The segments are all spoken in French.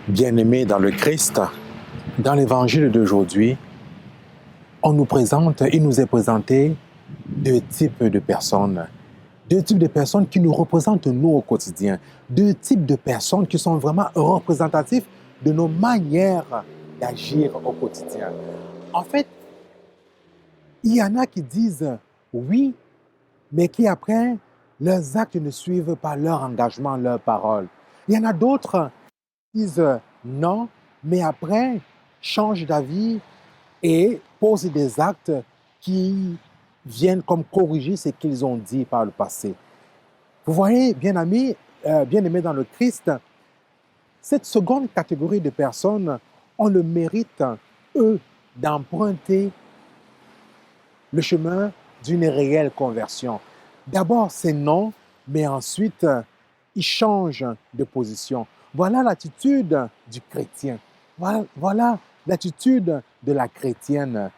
Bien-aimés dans le Christ, dans l'évangile d'aujourd'hui, il nous est présenté deux types de personnes. Deux types de personnes qui nous représentent nous au quotidien. Deux types de personnes qui sont vraiment représentatifs de nos manières d'agir au quotidien. En fait, il y en a qui disent oui, mais qui après, leurs actes ne suivent pas leur engagement, leurs paroles. Il y en a d'autres qui disent non, mais après, changent d'avis et posent des actes qui viennent comme corriger ce qu'ils ont dit par le passé. Vous voyez, bien-aimés dans le Christ, cette seconde catégorie de personnes ont le mérite, eux, d'emprunter le chemin d'une réelle conversion. D'abord, c'est non, mais ensuite, ils changent de position. Voilà l'attitude du chrétien. Voilà l'attitude de la chrétienne.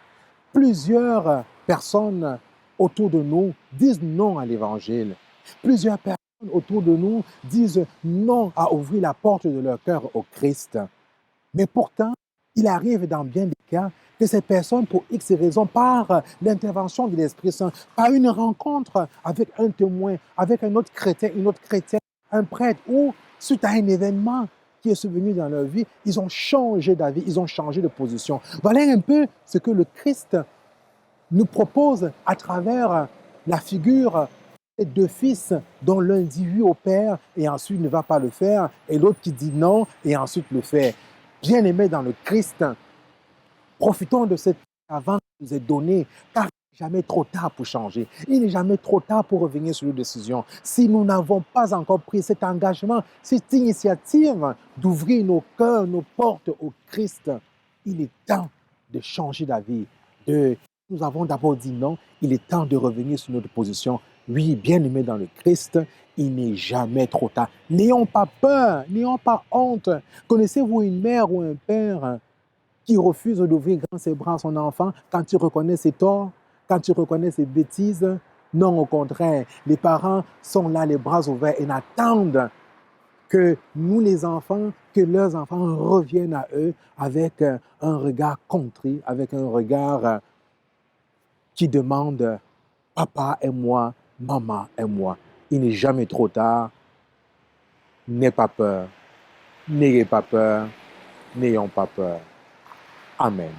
Plusieurs personnes autour de nous disent non à l'Évangile. Plusieurs personnes autour de nous disent non à ouvrir la porte de leur cœur au Christ. Mais pourtant, il arrive dans bien des cas que ces personnes, pour X raisons, par l'intervention de l'Esprit Saint, par une rencontre avec un témoin, avec un autre chrétien, une autre chrétienne, un prêtre, ou suite à un événement qui est survenu dans leur vie, ils ont changé d'avis, ils ont changé de position. Voilà un peu ce que le Christ nous propose à travers la figure des deux fils dont l'un dit oui au Père et ensuite ne va pas le faire, et l'autre qui dit non et ensuite le fait. Bien-aimés dans le Christ, profitons de cette avant qui nous est donnée, car il n'est jamais trop tard pour changer. Il n'est jamais trop tard pour revenir sur nos décisions. Si nous n'avons pas encore pris cet engagement, cette initiative d'ouvrir nos cœurs, nos portes au Christ, il est temps de changer d'avis. Nous avons d'abord dit non, il est temps de revenir sur notre position. Oui, bien-aimés dans le Christ, il n'est jamais trop tard. N'ayons pas peur, n'ayons pas honte. Connaissez-vous une mère ou un père qui refuse d'ouvrir grand ses bras à son enfant quand tu reconnais ses torts, quand tu reconnais ses bêtises? Non, au contraire, les parents sont là, les bras ouverts, et n'attendent que nous, les enfants, que leurs enfants reviennent à eux avec un regard contrit, avec un regard qui demande « Papa aime-moi, maman aime-moi ». Il n'est jamais trop tard. N'aie pas peur, n'ayez pas peur, n'ayons pas peur. Amen.